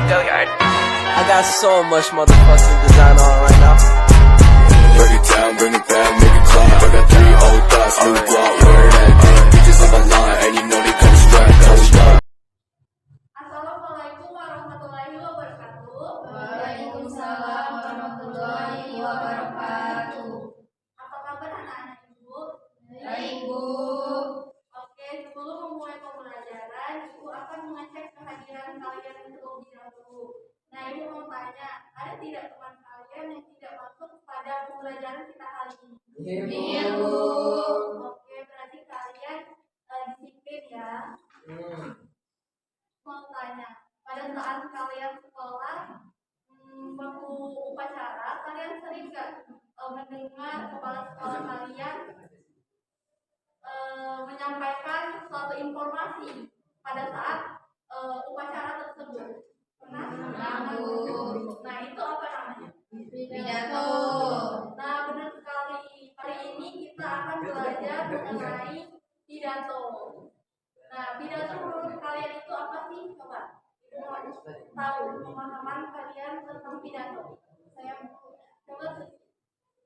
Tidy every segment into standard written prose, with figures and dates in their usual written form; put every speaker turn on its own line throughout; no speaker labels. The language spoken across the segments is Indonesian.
Go yard. I got so much motherfucking design on right now.
Break it down, bring it back, make it clap. I got 3 old thoughts, new block, where that thing. Bitches on my line, and you know they come strapped, hold up.
Assalamualaikum warahmatullahi wabarakatuh. Waalaikumsalam warahmatullahi wabarakatuh. Apa kabar anak-anak ibu? Baik, Bu. Oke, sebelum memulai pembelajaran, ibu akan mengecek kehadiran kalian terlebih dahulu. Nah, ibu mau tanya, ada tidak teman kalian yang tidak masuk pada pembelajaran kita kali ini? Iya, Bu. Oke, berarti kalian disiplin ya. Mau tanya, pada saat kalian sekolah waktu upacara, kalian sering gak mendengar kepala sekolah kalian menyampaikan suatu informasi pada saat upacara tersebut? Pernah? Nah, itu apa namanya? Pidato. Nah, benar sekali. Hari ini kita akan belajar mengenai pidato. Nah, pidato menurut kalian itu apa sih? Coba tahu pemahaman kalian tentang pidato. Saya coba.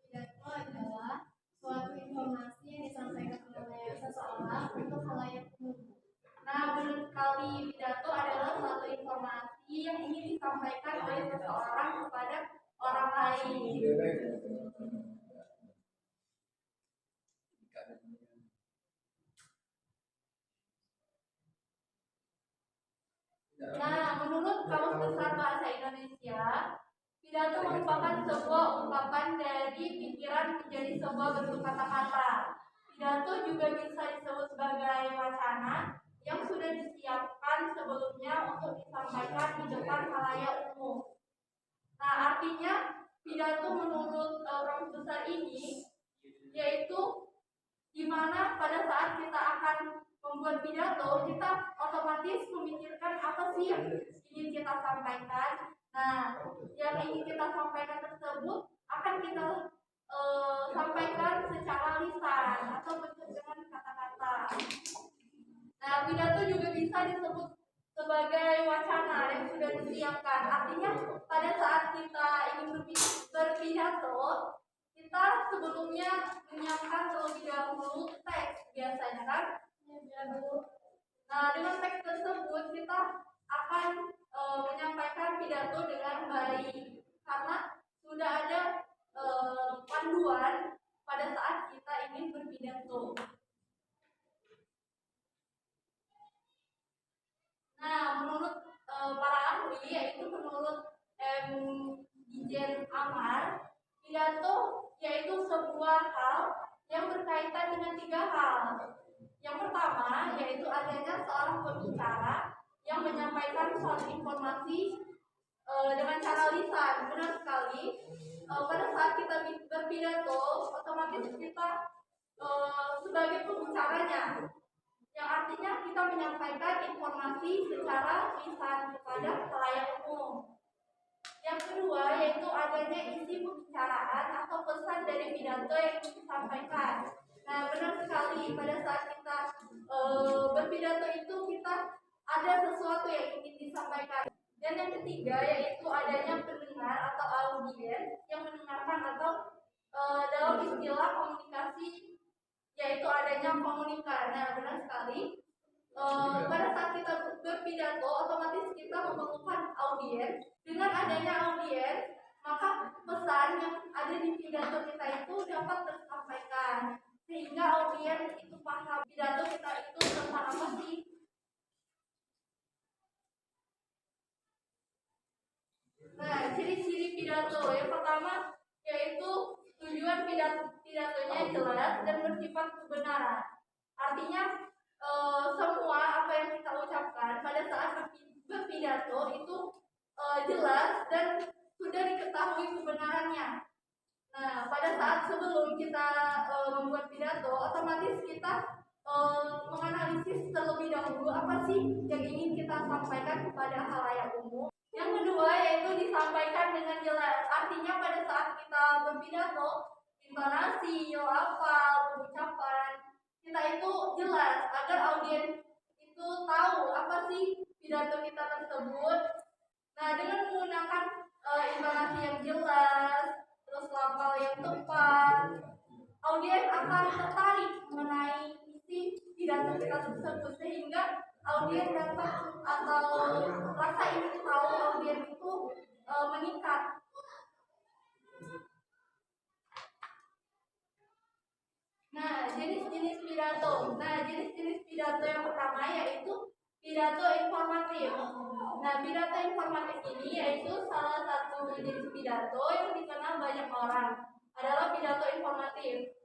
Pidato adalah suatu informasi yang disampaikan oleh seseorang untuk khalayak umum. Nah, benar sekali, pidato adalah suatu informasi yang ingin disampaikan oleh seseorang kepada orang lain. Nah, menurut Kamus Besar Bahasa Indonesia, pidato merupakan sebuah ungkapan dari pikiran menjadi sebuah bentuk kata-kata. Pidato juga bisa disebut sebagai wacana yang sudah disiapkan sebelumnya untuk disampaikan di depan khalayak umum. Nah, artinya pidato menurut Kamus Besar ini yaitu di mana pada saat kita akan membuat pidato, kita otomatis memikirkan apa sih yang ingin kita sampaikan. Nah, yang ingin kita sampaikan tersebut akan kita sampaikan secara lisan atau bentuk dengan kata-kata. Nah, pidato juga bisa disebut sebagai wacana yang sudah disiapkan. Artinya pada saat kita ingin berpidato, kita sebelumnya menyiapkan terlebih dahulu teks biasanya kan? Nah, dengan teks tersebut kita akan menyampaikan pidato dengan baik karena sudah ada panduan pada saat kita ingin berpidato. Nah, menurut para ahli, yaitu menurut Dijen Amar, pidato yaitu sebuah hal yang berkaitan dengan 3 hal. Yang pertama yaitu adanya seorang pembicara yang menyampaikan suatu informasi dengan cara lisan. Benar sekali. Pada saat kita berpidato, otomatis kita sebagai pembicaranya, yang artinya kita menyampaikan informasi secara lisan kepada khalayak umum. Yang kedua yaitu adanya isi pembicaraan atau pesan dari pidato yang disampaikan. Nah, benar sekali, pada saat kita berpidato itu kita ada sesuatu yang ingin disampaikan. Dan yang ketiga yaitu adanya pendengar atau audiens yang mendengarkan atau dalam istilah komunikasi yaitu adanya komunikan. Nah, benar sekali. Pada saat kita berpidato, otomatis kita memerlukan audiens. Dengan adanya audiens, maka pesan yang ada di pidato kita itu dapat tersampaikan, sehingga audiens itu paham pidato kita itu tentang apa sih. Nah, ciri-ciri pidato yang pertama yaitu tujuan pidatonya jelas dan bersifat kebenaran. Artinya semua apa yang kita ucapkan pada saat berpidato itu jelas dan sudah diketahui kebenarannya. Nah, pada saat sebelum kita membuat pidato, otomatis kita menganalisis terlebih dahulu apa sih yang ingin kita sampaikan kepada khalayak umum. Yang kedua yaitu disampaikan dengan jelas. Artinya pada saat kita berpidato, intonasi, lafal, pengucapan kita itu jelas agar audiens itu tahu apa sih pidato kita tersebut. Nah, dengan menggunakan intonasi yang jelas, terus lafal yang tepat, audiens akan tertarik mengenai isi pidato kita tersebut, sehingga audiens dapat atau rasa ingin tahu audiens itu meningkat. Nah, jenis-jenis pidato. Nah, jenis-jenis pidato yang pertama yaitu pidato informatif. Nah, pidato informatif ini yaitu salah satu jenis pidato yang dikenal banyak orang adalah pidato informatif.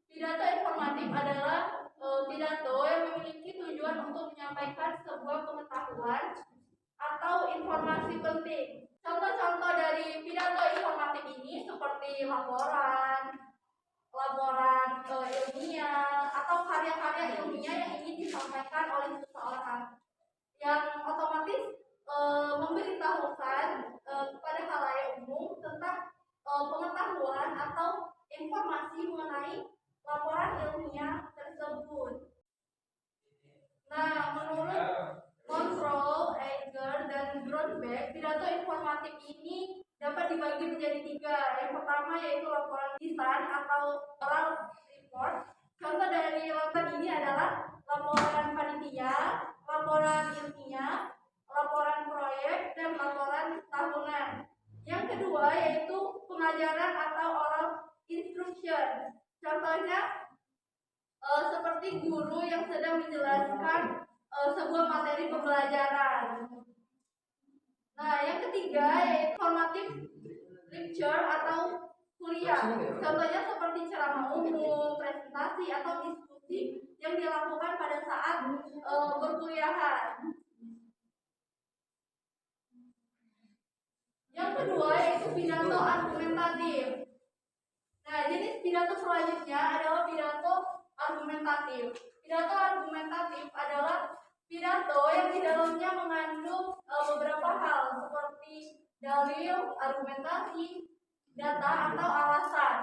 Pidato informatif adalah pidato yang memiliki tujuan untuk menyampaikan sebuah pengetahuan atau informasi penting. Contoh-contoh dari pidato informatif ini seperti laporan ilmiah atau karya-karya ilmiah yang ingin disampaikan oleh seseorang, yang otomatis memberitahukan kepada khalayak umum tentang pengetahuan atau informasi mengenai laporan ilmiah tersebut. Nah, menurut Monroe, Eiger, dan Grunberg, pidato informatif ini dapat dibagi menjadi 3. Yang pertama yaitu laporan lisan atau oral report. Contoh dari laporan ini adalah laporan panitia, laporan ilmiah, laporan proyek, dan laporan tahunan. Yang kedua yaitu pengajaran atau oral instruction. Contohnya seperti guru yang sedang menjelaskan sebuah materi pembelajaran. Nah, yang ketiga yaitu formative lecture atau kuliah. Contohnya seperti ceramah umum, presentasi, atau diskusi yang dilakukan pada saat perkuliahan. Yang kedua yaitu pidato argumentatif. Nah, jenis pidato selanjutnya adalah pidato argumentatif. Pidato argumentatif adalah pidato yang di dalamnya mengandung beberapa hal seperti dalil, argumentasi, data, atau alasan.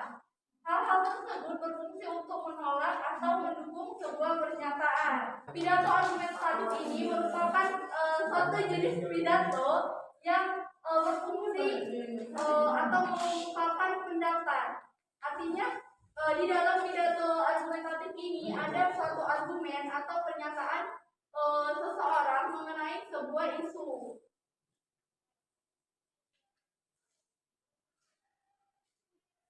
Hal-hal tersebut berfungsi untuk menolak atau mendukung sebuah pernyataan. Pidato argumentatif ini merupakan suatu jenis pidato yang berfungsi atau mengungkapkan pendapat. Artinya di dalam pidato argumentatif ini ada suatu argumen atau pernyataan seseorang mengenai sebuah isu.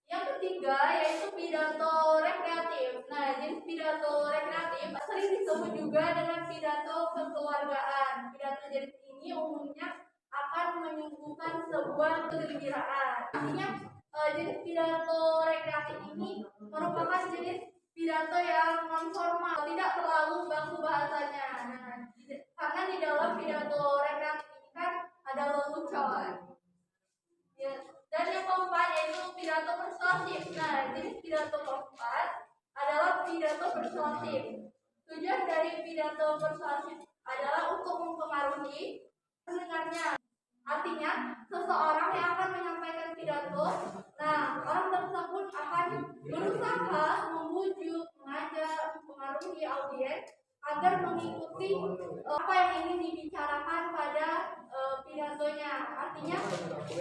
Yang ketiga yaitu pidato rekreatif. Nah, jenis pidato rekreatif sering disebut juga dengan pidato kekeluargaan. Pidato jenis ini umumnya akan menyuguhkan sebuah kegembiraan. Artinya jenis pidato rekreatif ini merupakan jenis pidato yang non formal, tidak terlalu baku bahasanya. Nah, karena di dalam pidato rekreatif ini kan ada lelucon. Ya. Dan yang keempat yaitu pidato persuasif. Nah, jenis pidato keempat adalah pidato persuasif. Tujuan dari pidato persuasif adalah untuk mempengaruhi pendengarnya. Artinya, seseorang yang akan menyampaikan pidato, nah, orang tersebut akan berusaha membujuk, mengajak, mempengaruhi audiens agar mengikuti apa yang ingin dibicarakan pada pidatonya. Artinya,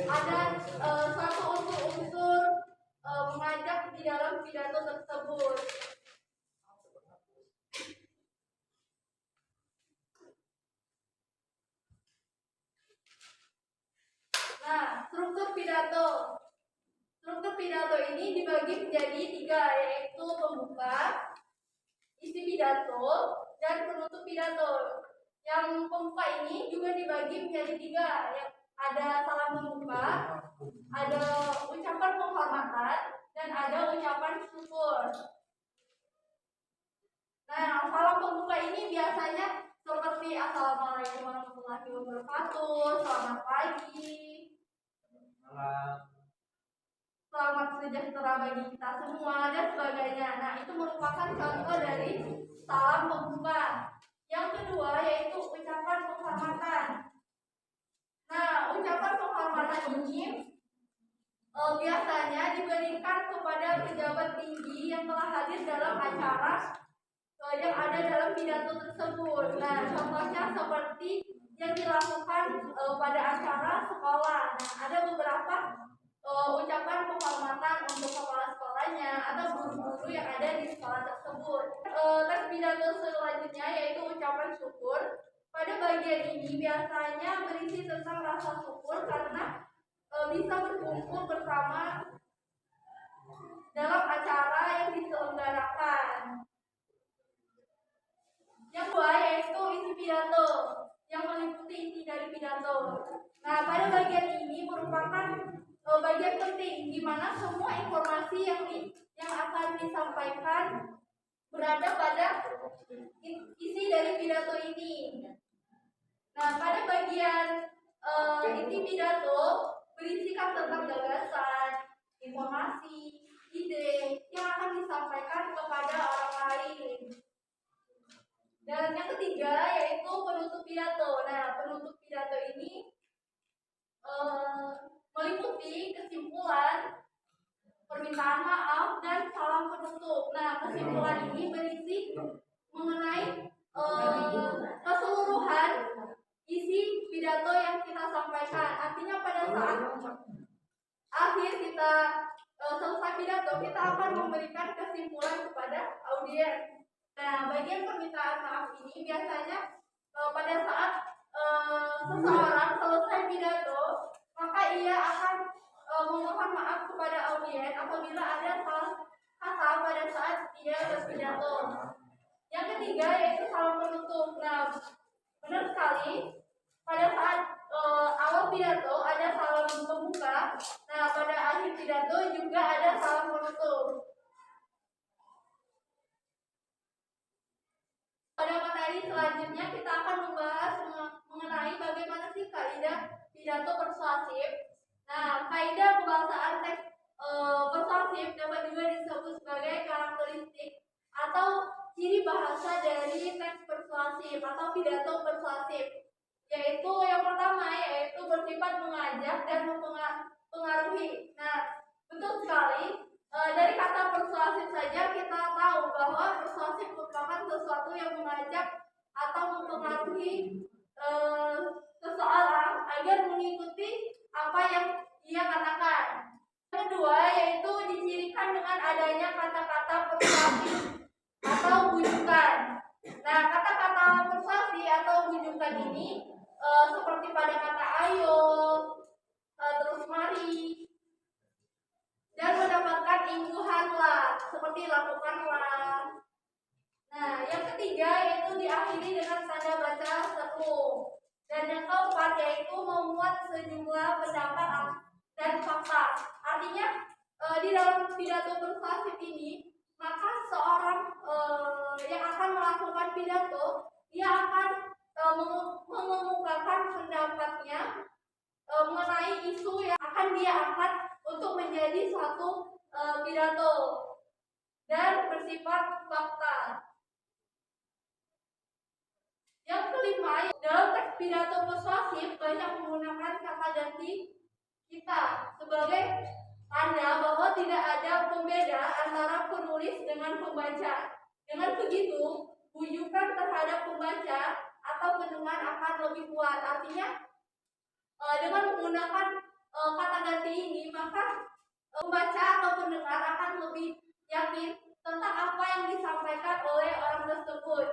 ada suatu unsur-unsur mengajak di dalam pidato tersebut. Nah, struktur pidato. Struktur pidato ini dibagi menjadi 3, yaitu pembuka, isi pidato, dan penutup pidato. Yang pembuka ini juga dibagi menjadi 3, yang ada salam pembuka, ada ucapan penghormatan, dan ada ucapan syukur. Nah, salam pembuka ini biasanya seperti Assalamualaikum warahmatullahi wabarakatuh, selamat pagi, selamat sejahtera bagi kita semua, dan sebagainya. Nah, itu merupakan contoh dari salam pembuka. Yang kedua yaitu ucapan penghormatan. Nah, ucapan penghormatan ini biasanya diberikan kepada pejabat tinggi yang telah hadir dalam acara yang ada dalam pidato tersebut. Nah, contohnya seperti yang dilakukan pada acara sekolah. Nah, ada beberapa ucapan penghormatan untuk kepala sekolahnya atau guru-guru yang ada di sekolah tersebut. Tes pidato selanjutnya yaitu ucapan syukur. Pada bagian ini biasanya berisi tentang rasa syukur karena bisa berkumpul bersama dalam acara yang diselenggarakan. Yang kedua yaitu isi pidato, yang meliputi isi dari pidato. Nah, pada bagian ini merupakan bagian penting di mana semua informasi yang akan disampaikan berada pada isi dari pidato ini. Nah, pada bagian inti pidato berisikan tentang gagasan, informasi, ide yang akan disampaikan kepada orang lain. Dan yang ketiga yaitu penutup pidato. Nah, penutup pidato ini meliputi kesimpulan, permintaan maaf, dan salam penutup. Nah, kesimpulan ini berisi mengenai keseluruhan isi pidato yang kita sampaikan. Artinya pada saat akhir kita selesai pidato, kita akan memberikan kesimpulan kepada audiens. Nah, bagian permintaan maaf ini biasanya pada saat seseorang selesai pidato, maka ia akan memohon maaf kepada audiens apabila ada salah kata pada saat ia berpidato. Yang ketiga yaitu salam penutup. Nah, benar sekali pada saat awal pidato ada salam pembuka. Nah, pada akhir pidato juga ada salam penutup. Pada materi selanjutnya kita akan membahas mengenai bagaimana sih kaidah pidato persuasif. Nah, kaidah pembahasaan teks persuasif dapat juga disebut sebagai karakteristik atau ciri bahasa dari teks persuasif atau pidato persuasif. Yaitu yang pertama yaitu bersifat mengajak dan mempengaruhi. Nah, betul sekali. Dari kata persuasif saja kita tahu bahwa persuasif merupakan sesuatu yang mengajak atau mempengaruhi seseorang agar mengikuti apa yang ia katakan. Kedua yaitu dicirikan dengan adanya kata-kata persuasif atau bujukan. Nah, kata-kata persuasi atau bujukan ini seperti pada kata ayo, terus mari, dan mendapatkan imbuhanlah seperti lakukanlah. Nah, yang ketiga yaitu diakhiri dengan tanda baca seru. Dan yang keempat yaitu memuat sejumlah pendapat dan fakta. Artinya di dalam pidato persuasif ini maka seorang yang akan melakukan pidato dia akan mengemukakan pendapatnya mengenai isu yang akan dia angkat untuk menjadi suatu pidato dan bersifat fakta. Yang kelima, dalam teks pidato persuasif banyak menggunakan kata ganti kita sebagai tanda bahwa tidak ada pembeda antara penulis dengan pembaca. Dengan begitu, bujukan terhadap pembaca atau pendengar akan lebih kuat. Artinya, dengan menggunakan kata ganti ini, maka pembaca atau pendengar akan lebih yakin tentang apa yang disampaikan oleh orang tersebut.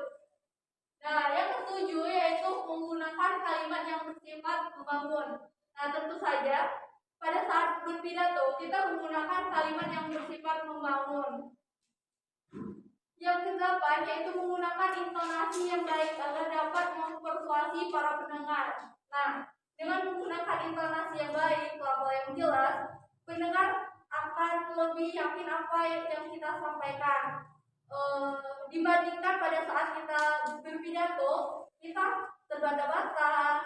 Nah, yang ketujuh yaitu menggunakan kalimat yang bersifat membangun. Nah, tentu saja pada saat berpidato kita menggunakan kalimat yang bersifat membangun. Yang kedelapan yaitu menggunakan intonasi yang baik agar dapat mempersuasi para pendengar. Nah, dengan menggunakan intonasi yang baik, lafal yang jelas, pendengar akan lebih yakin apa yang kita sampaikan. Dibandingkan pada saat kita berpidato, kita terbata-bata,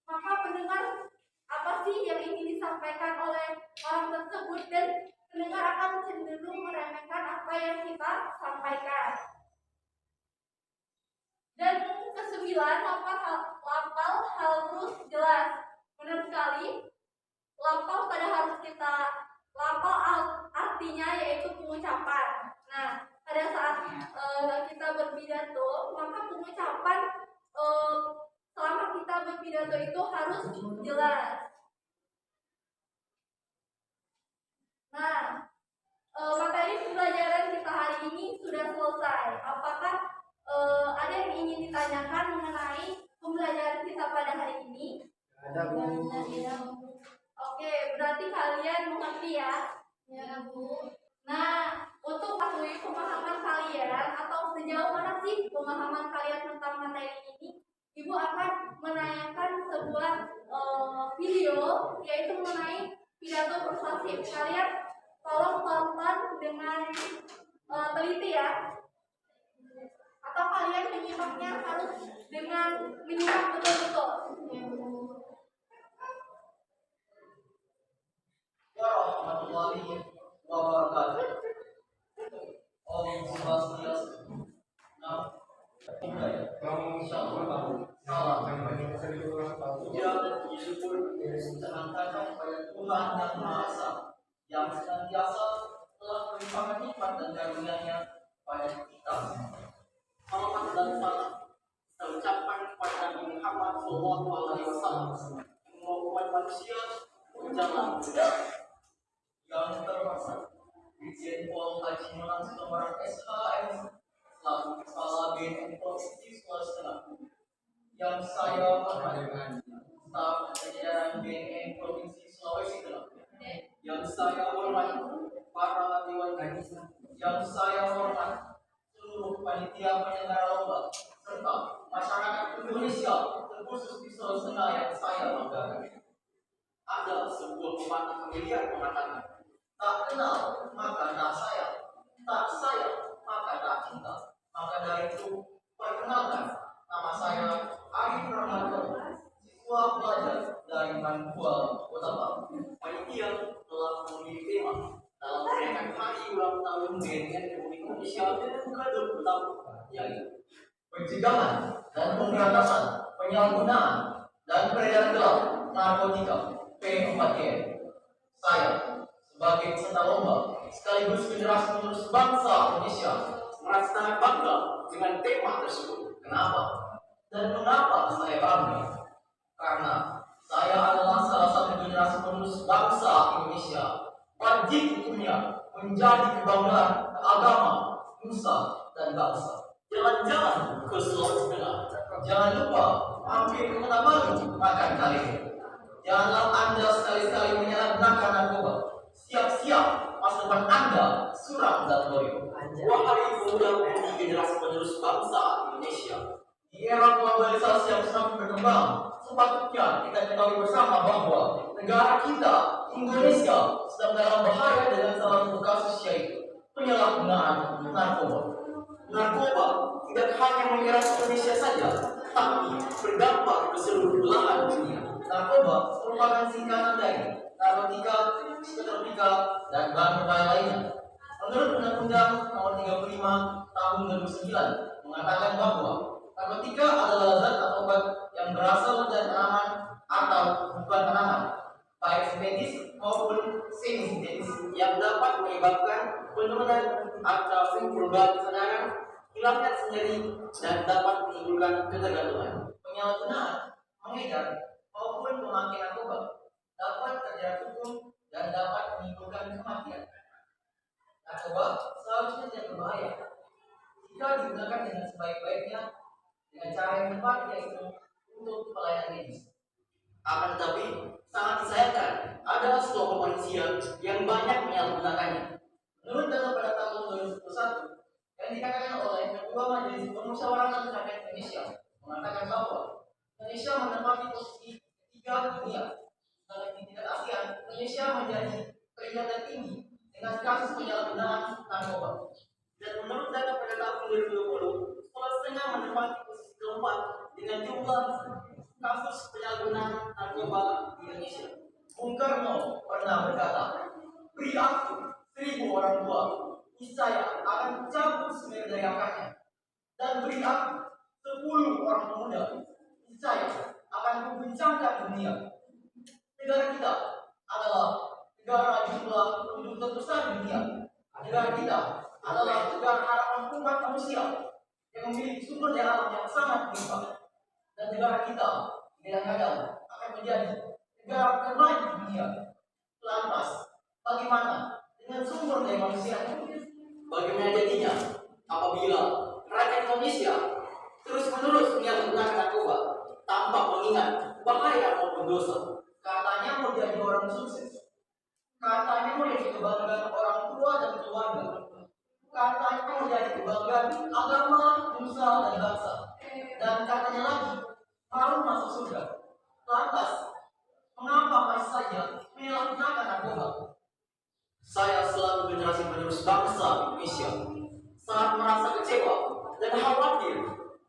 maka pendengar apa sih yang ingin disampaikan oleh orang tersebut dan pendengar akan cenderung meremehkan apa yang kita sampaikan. Dan kesembilan, lafal harus jelas. Benar sekali, lafal artinya yaitu pengucapan. Nah, pada saat kita berpidato, maka pengucapan selama kita berpidato itu harus jelas. Nah, materi pembelajaran kita hari ini sudah selesai. Apakah ada yang ingin ditanyakan mengenai pembelajaran kita pada hari ini?
Ada, Bu.
Oke, berarti kalian mengerti ya? Ya, Bu. Nah, untuk mengetahui pemahaman kalian atau sejauh mana sih pemahaman kalian tentang materi ini, Ibu akan menanyakan sebuah video yaitu mengenai pidato persuasif. Kalian tolong tonton dengan teliti ya. Atau kalian menyimaknya harus dengan menyimak betul-betul.
Warahmatullahi wabarakatuh. Om Swastiastu. Salam. Puja dan puji syukur terhantarkan kepada Tuhan yang Maha Esa, yang senantiasa telah melimpahkan nikmat dan karunia-Nya pada kita. Salawat dan salam terucapkan kepada Nabi Muhammad SAW, umat manusia berjalan yang terhormat Brigjen Pol Haji Muhammad Sutomoran SHM selaku Kepala BNN Provinsi Sulawesi Tengah, yang saya hormati staf jajaran BNN Provinsi Sulawesi Tengah, yang saya hormati para dewan komisaris, yang saya hormati seluruh panitia penyelenggara lomba serta masyarakat Indonesia terkhusus di Sulawesi Tengah yang saya banggakan. Ada sebuah pepatah familiar mengatakan, tak kenal maka tak sayang, tak sayang maka tak cinta. Maka dari itu perkenalkan, nama saya Arif Rahmanto, siswa pelajar dari Mantua Kota. Panitia telah memilih tema dalam merayakan hari ulang tahun BNN Republik Indonesia ke-20 tahun, yaitu pencegahan dan pemberantasan penyalahgunaan dan peredaran gelap narkotika P4G. Saya sebagai peserta lomba sekaligus generasi penerus bangsa Indonesia merasa sangat bangga dengan tema tersebut. Kenapa? Dan mengapa saya bangga? Karena saya adalah salah satu generasi penerus bangsa Indonesia. Wajib hukumnya menjadi kebanggaan agama, nusa, dan bangsa. Jalan-jalan ke Sulawesi Tengah. Jangan lupa mampir ke Kota Baru makan kali. Janganlah Anda sekali-kali menyalahgunakan narkoba. Siap-siap masa depan Anda suram dan loyo. Wahai pemuda-pemudi generasi penerus bangsa Indonesia, di era globalisasi yang semakin berkembang, sepatutnya kita ketahui bersama bahwa negara kita, Indonesia, sedang dalam bahaya dengan salah satu kasus, yaitu penyalahgunaan narkoba. Narkoba tidak hanya menyerang Indonesia saja, tapi berdampak ke seluruh belahan dunia. Narkoba merupakan singkatan dari narkotika, psikotropika, dan bahan berbahaya lainnya. Menurut Undang-Undang Nomor 35 Tahun 2009 mengatakan bahwa narkotika adalah zat atau obat yang berasal dari tanaman atau bukan tanaman, baik sintetis maupun semi-sintetis, yang dapat menyebabkan penurunan atau perubahan kesadaran, hilangnya sendiri, dan dapat menimbulkan ketergantungan. Penyalahgunaan, mengedar, maupun pemakaian narkoba dapat terjerat hukum dan dapat menimbulkan kematian. Narkoba seharusnya tidak berbahaya jika digunakan dengan sebaik-baiknya dengan cara yang tepat, yaitu untuk pelayanan medis. Akan tetapi sangat disayangkan ada sekelompok manusia yang banyak menyalahgunakannya. Menurut data pada tahun 2021 yang dikatakan oleh Ketua Majelis Permusyawaratan Rakyat Indonesia mengatakan bahwa Indonesia menempati posisi ketiga dunia. Dalam tingkat ASEAN, Indonesia menjadi peringkat tertinggi dengan kasus penyalahgunaan narkoba. Dan menurut data pada tahun 2020, Sulawesi Tengah menempati posisi keempat dengan jumlah kasus penyalahgunaan narkoba di Indonesia. Bung Karno pernah berkata, beri aku 1000 orang tua, niscaya akan cabut semir dari akarnya. Dan beri aku 10 orang pemuda, niscaya akan mengguncangkan dunia. Negara kita adalah negara jumlah penduduk terbesar di dunia. Negara kita adalah negara harapan umat manusia yang memiliki sumber daya alam yang sangat melimpah. Dan negara kita kadang-kadang akan menjadi negara terbaik di dunia. Lantas, bagaimana dengan sumber daya manusia? Bagaimana jadinya apabila rakyat Indonesia terus-menerus menyalahgunakan narkoba tanpa mengingat bahaya maupun dosa? Katanya mau jadi orang sukses, katanya mau jadi kebanggaan orang tua dan keluarga, katanya mau jadi kebanggaan agama, nusa dan bangsa, dan katanya lagi mau masuk surga. Lantas, mengapa masih saja menyalahgunakan narkoba? Saya selaku generasi penerus bangsa Indonesia sangat merasa kecewa dan khawatir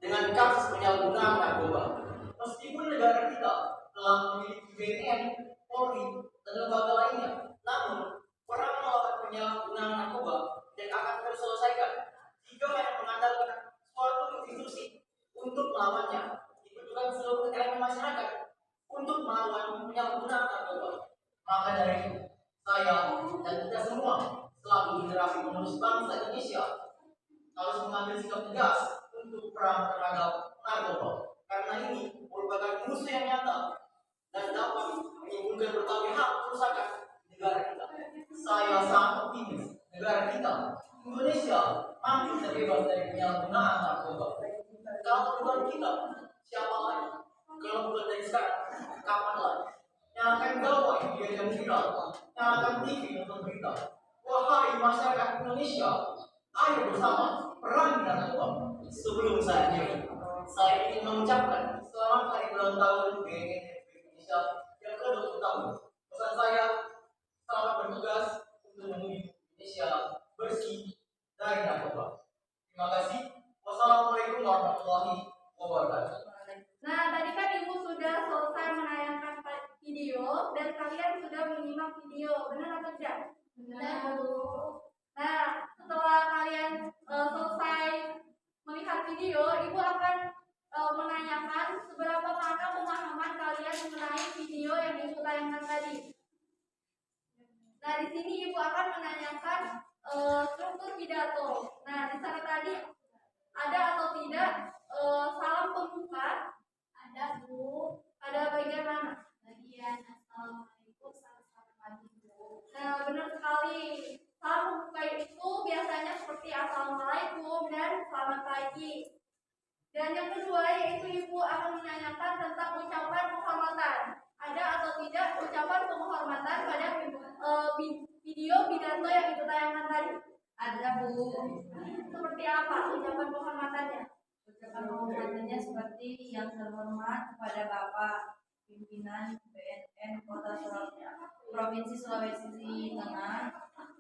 dengan kasus penyalahgunaan narkoba. Meskipun negara kita telah memiliki BNN, Polri, dan lembaga lainnya, namun perang melawan penyalahgunaan narkoba dan akan terus selesaikan jika hanya mengandalkan suatu institusi untuk melawannya. Dibutuhkan seluruh elemen masyarakat untuk melawan penyalahgunaan narkoba. Maka dari itu, saya dan kita semua selaku generasi penerus bangsa Indonesia harus mengambil sikap tegas untuk perang terhadap narkoba, karena ini merupakan musuh yang nyata dan dapat menimbulkan berbagai hal kerusakan negara kita. Saya sangat optimis negara kita Indonesia mampu terbebas dari penyalahgunaan narkoba. Kalau bukan kita, siapa lagi? Kalau bukan dari sekarang, kapan lagi? Yang akan gawai dia yang viral, yang akan TV untuk berita. Wahai masyarakat Indonesia, ayo bersama perang narkoba. Sebelum saya akhiri, saya ingin mengucapkan selamat hari ulang tahun BNN Indonesia yang ke-20 tahun. Pesan saya, selamat bertugas untuk menuju Indonesia bersih dari narkoba. Terima kasih. Wassalamualaikum warahmatullahi wabarakatuh.
Nah, tadi kan Ibu sudah selesai menayangkan video dan kalian sudah menyimak video, benar atau tidak? Benar, Bu. Nah, setelah kalian selesai melihat video, Ibu akan menanyakan seberapa mana pemahaman kalian mengenai video yang Ibu tayangkan tadi. Nah, di sini Ibu akan menanyakan struktur pidato. Nah, di sana tadi ada atau tidak salam pembuka? Ada, Bu. Ada bagian mana? Bagian assalamualaikum, selamat pagi, Bu. Nah, benar sekali. Salam pembuka itu biasanya seperti assalamualaikum dan selamat pagi. Dan yang kedua yaitu Ibu akan menanyakan tentang ucapan penghormatan. Ada atau tidak ucapan penghormatan pada video pidato yang Ibu tayangkan tadi? Ada, Bu. Seperti apa ucapan penghormatannya? Ucapan penghormatannya seperti yang terhormat kepada Bapak pimpinan BNN Kota Provinsi Sulawesi Tengah.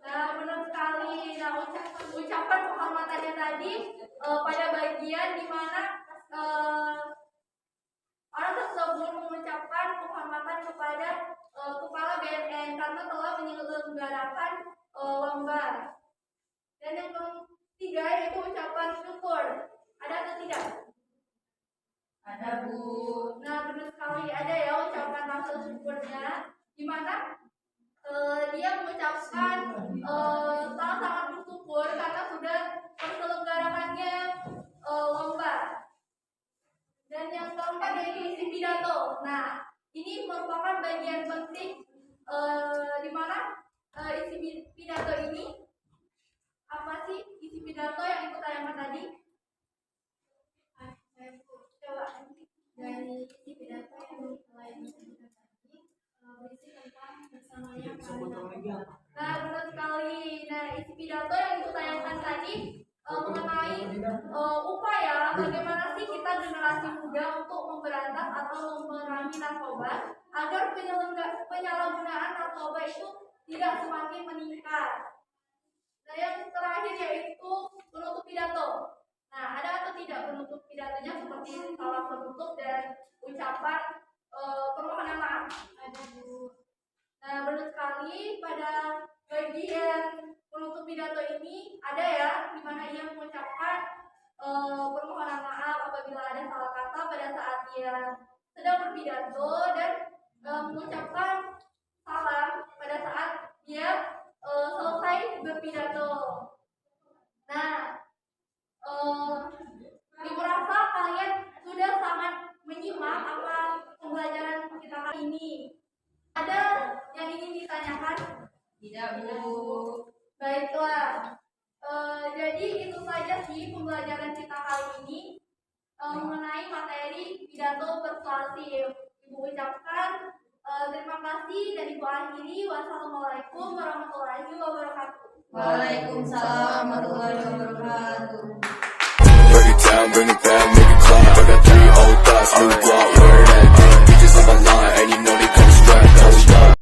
Nah, benar sekali. Nah, ucapan penghormatannya tadi pada bagian di mana orang tersebut mengucapkan penghormatan kepada kepala BNN karena telah menyelenggarakan lomba. Dan yang ketiga yaitu ucapan syukur. Ada atau tidak? Ada, Bu. Nah, benar sekali ada ya ucapan rasa syukurnya, di mana dia mengucapkan sangat bersyukur karena sudah terselenggarakannya lomba. Dan yang keempat yaitu isi pidato. Nah, ini merupakan bagian penting di mana isi pidato ini. Apa sih isi pidato yang Ibu tayangkan tadi? Coba dari isi pidato yang ditayangkan tadi berisi tentang bersamanya kalian. Nah, benar sekali. Nah, isi pidato yang Ibu tayangkan tadi mengenai upaya bagaimana sih kita generasi muda untuk memberantas atau memerangi narkoba agar penyalahgunaan narkoba itu tidak semakin meningkat. Nah, yang terakhir yaitu penutup pidato. Nah, ada atau tidak penutup pidatonya seperti salam penutup dan ucapan permohonan maaf? Ada, Bu. Nah, benar sekali pada bagian penutup pidato ini ada ya, di mana ia mengucapkan permohonan maaf apabila ada salah kata pada saat dia sedang berpidato dan mengucapkan salam pada saat dia selesai berpidato. Nah, Ibu rasa kalian sudah sangat menyimak apa ditanyakan?
Tidak, Bu.
Baiklah. Jadi itu saja sih pembelajaran kita kali ini mengenai materi pidato persuasif. Ibu ucapkan terima kasih dan Ibu akhiri. Wassalamualaikum warahmatullahi wabarakatuh.
Waalaikumsalam warahmatullahi wabarakatuh.
Break it down, bring it back, make it clap. I got 3 old thoughts, new block.